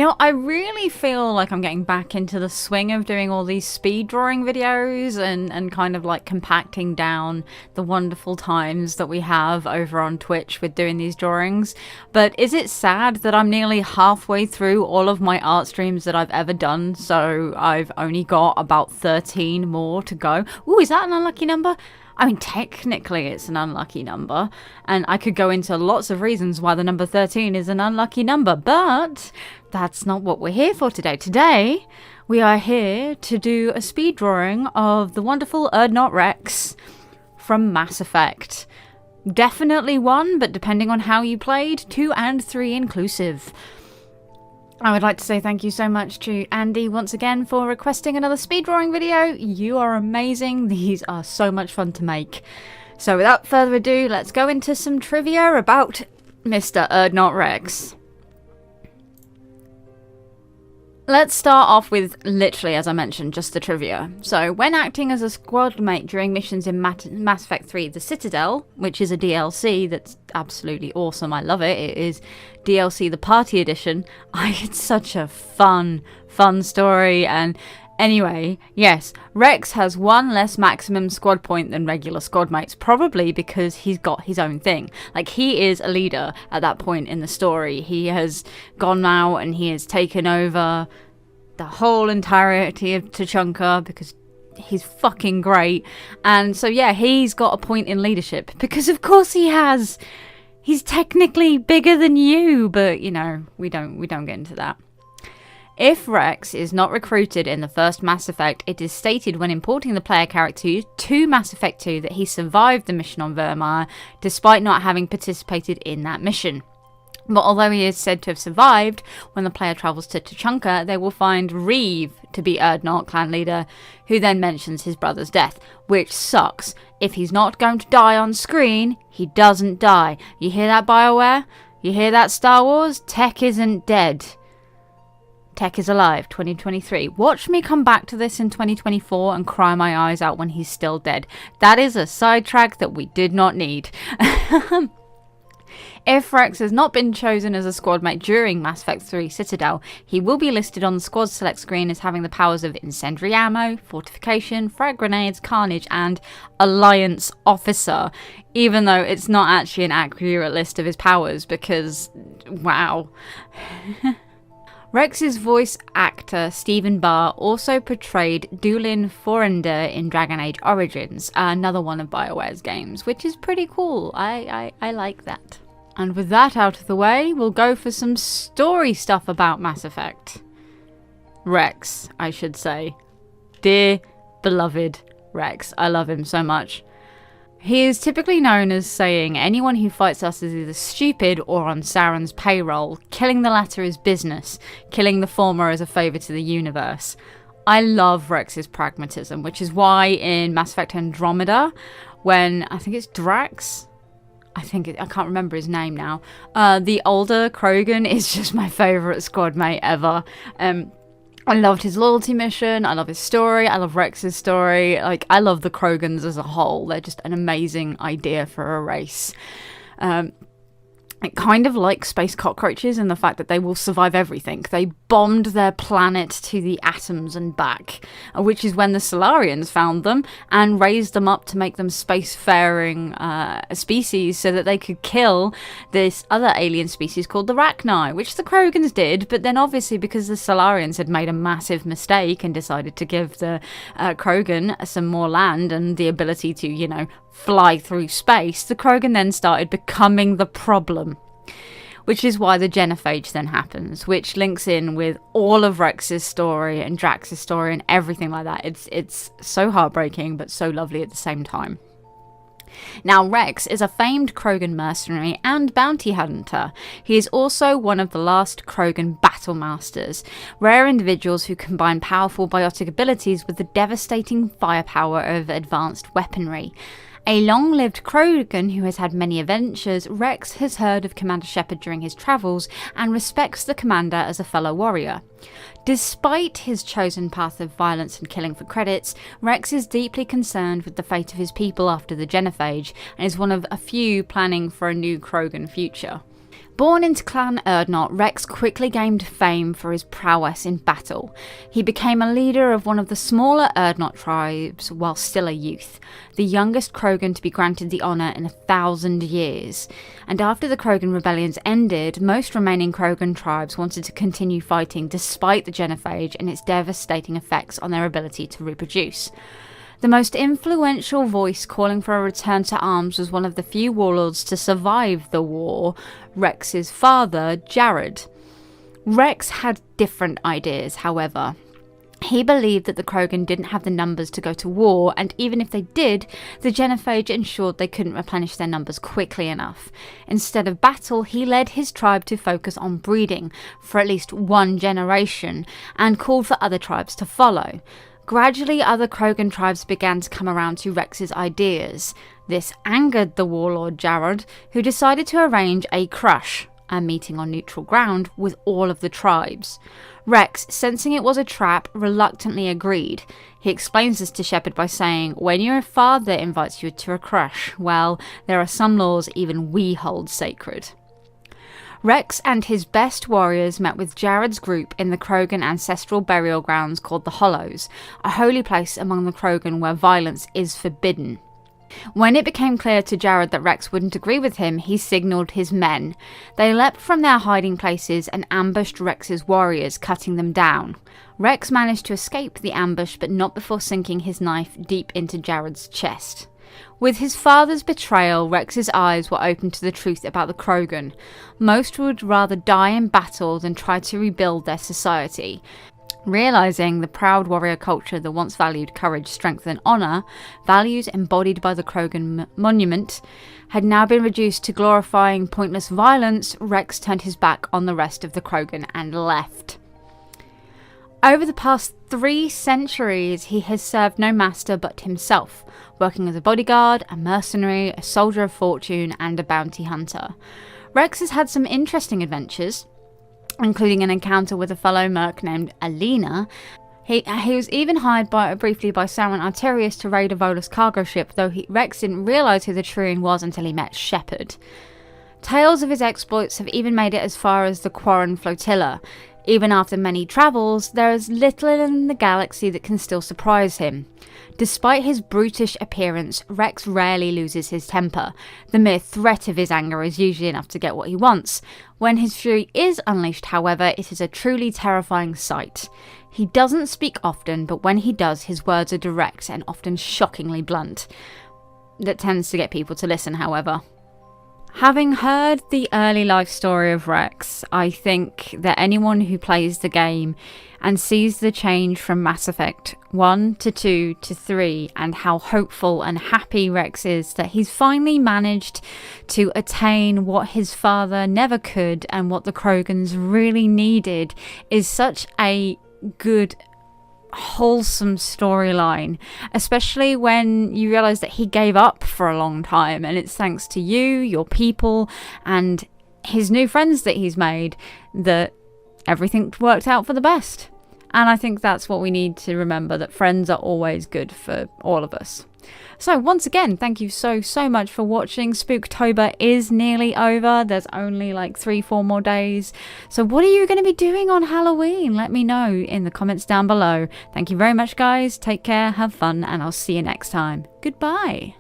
You know, I really feel like I'm getting back into the swing of doing all these speed drawing videos and kind of like compacting down the wonderful times that we have over on Twitch with doing these drawings. But is it sad that I'm nearly halfway through all of my art streams that I've ever done? So I've only got about 13 more to go. Ooh, is that an unlucky number? I mean, technically it's an unlucky number, and I could go into lots of reasons why the number 13 is an unlucky number, but that's not what we're here for today. Today, we are here to do a speed drawing of the wonderful Urdnot Wrex from Mass Effect. Definitely 1, but depending on how you played, 2 and 3 inclusive. I would like to say thank you so much to Andy once again for requesting another speed drawing video. You are amazing. These are so much fun to make. So without further ado, let's go into some trivia about Mr. Urdnot Wrex. Let's start off with, literally, as I mentioned, just the trivia. So, when acting as a squad mate during missions in Mass Effect 3 The Citadel, which is a DLC that's absolutely awesome, I love it. It is DLC the Party Edition. It's such a fun story. And anyway, yes, Wrex has 1 less maximum squad point than regular squad mates, probably because he's got his own thing. Like, he is a leader at that point in the story. He has gone out and he has taken over the whole entirety of Tuchanka because he's fucking great. And so, yeah, he's got a point in leadership because, of course, he has. He's technically bigger than you, but, you know, we don't get into that. If Wrex is not recruited in the first Mass Effect, it is stated when importing the player character to Mass Effect 2 that he survived the mission on Vermeer, despite not having participated in that mission. But although he is said to have survived, when the player travels to Tuchanka, they will find Reeve to be Urdnot clan leader, who then mentions his brother's death, which sucks. If he's not going to die on screen, he doesn't die. You hear that, BioWare? You hear that, Star Wars? Tech isn't dead. Tech is alive, 2023. Watch me come back to this in 2024 and cry my eyes out when he's still dead. That is a sidetrack that we did not need. If Wrex has not been chosen as a squad mate during Mass Effect 3 Citadel, he will be listed on the squad select screen as having the powers of incendiary ammo, fortification, frag grenades, carnage, and alliance officer, even though it's not actually an accurate list of his powers because, wow. Wrex's voice actor Stephen Barr also portrayed Dulin Forrender in Dragon Age Origins, another one of BioWare's games, which is pretty cool. I like that. And with that out of the way, we'll go for some story stuff about Mass Effect. Wrex, I should say. Dear, beloved Wrex. I love him so much. He is typically known as saying anyone who fights us is either stupid or on Saren's payroll. Killing the latter is business. Killing the former is a favour to the universe. I love Wrex's pragmatism, which is why in Mass Effect Andromeda, when I think it's Drax, I can't remember his name now, the older Krogan is just my favourite squad mate ever. I loved his loyalty mission, I love his story, I love Wrex's story, like, I love the Krogans as a whole. They're just an amazing idea for a race. Kind of like space cockroaches in the fact that they will survive everything. They bombed their planet to the atoms and back, which is when the Solarians found them and raised them up to make them spacefaring species so that they could kill this other alien species called the Rachni, which the Krogans did, but then obviously because the Solarians had made a massive mistake and decided to give the Krogan some more land and the ability to, you know, fly through space, the Krogan then started becoming the problem. Which is why the genophage then happens, which links in with all of Wrex's story and Drax's story and everything like that. It's so heartbreaking, but so lovely at the same time. Now, Wrex is a famed Krogan mercenary and bounty hunter. He is also one of the last Krogan battle masters, rare individuals who combine powerful biotic abilities with the devastating firepower of advanced weaponry. A long-lived Krogan who has had many adventures, Wrex has heard of Commander Shepard during his travels and respects the commander as a fellow warrior. Despite his chosen path of violence and killing for credits, Wrex is deeply concerned with the fate of his people after the genophage and is one of a few planning for a new Krogan future. Born into Clan Urdnot, Wrex quickly gained fame for his prowess in battle. He became a leader of one of the smaller Urdnot tribes while still a youth, the youngest Krogan to be granted the honour in 1,000 years. And after the Krogan rebellions ended, most remaining Krogan tribes wanted to continue fighting despite the genophage and its devastating effects on their ability to reproduce. The most influential voice calling for a return to arms was one of the few warlords to survive the war, Wrex's father, Jared. Wrex had different ideas, however. He believed that the Krogan didn't have the numbers to go to war, and even if they did, the genophage ensured they couldn't replenish their numbers quickly enough. Instead of battle, he led his tribe to focus on breeding for at least one generation, and called for other tribes to follow. Gradually, other Krogan tribes began to come around to Wrex's ideas. This angered the warlord Jared, who decided to arrange a crush, a meeting on neutral ground, with all of the tribes. Wrex, sensing it was a trap, reluctantly agreed. He explains this to Shepard by saying, "When your father invites you to a crush, well, there are some laws even we hold sacred." Wrex and his best warriors met with Jared's group in the Krogan ancestral burial grounds called the Hollows, a holy place among the Krogan where violence is forbidden. When it became clear to Jared that Wrex wouldn't agree with him, he signalled his men. They leapt from their hiding places and ambushed Wrex's warriors, cutting them down. Wrex managed to escape the ambush, but not before sinking his knife deep into Jared's chest. With his father's betrayal, Wrex's eyes were opened to the truth about the Krogan. Most would rather die in battle than try to rebuild their society. Realising the proud warrior culture that once valued courage, strength and honour, values embodied by the Krogan monument, had now been reduced to glorifying pointless violence, Wrex turned his back on the rest of the Krogan and left. Over the past 3 centuries, he has served no master but himself, working as a bodyguard, a mercenary, a soldier of fortune, and a bounty hunter. Wrex has had some interesting adventures, including an encounter with a fellow merc named Alina. He was even hired briefly by Sauron Arterius to raid a Volus cargo ship, though Wrex didn't realise who the Turian was until he met Shepard. Tales of his exploits have even made it as far as the Quarren flotilla. Even after many travels, there is little in the galaxy that can still surprise him. Despite his brutish appearance, Wrex rarely loses his temper. The mere threat of his anger is usually enough to get what he wants. When his fury is unleashed, however, it is a truly terrifying sight. He doesn't speak often, but when he does, his words are direct and often shockingly blunt. That tends to get people to listen, however. Having heard the early life story of Wrex, I think that anyone who plays the game and sees the change from Mass Effect 1 to 2 to 3 and how hopeful and happy Wrex is that he's finally managed to attain what his father never could and what the Krogans really needed is such a good, wholesome storyline, especially when you realize that he gave up for a long time, and it's thanks to you, your people, and his new friends that he's made that everything worked out for the best. And I think that's what we need to remember, that friends are always good for all of us. So once again, thank you so much for watching. Spooktober is nearly over. There's only like 3-4 more days. So what are you going to be doing on Halloween? Let me know in the comments down below. Thank you very much, guys. Take care, have fun, and I'll see you next time. Goodbye.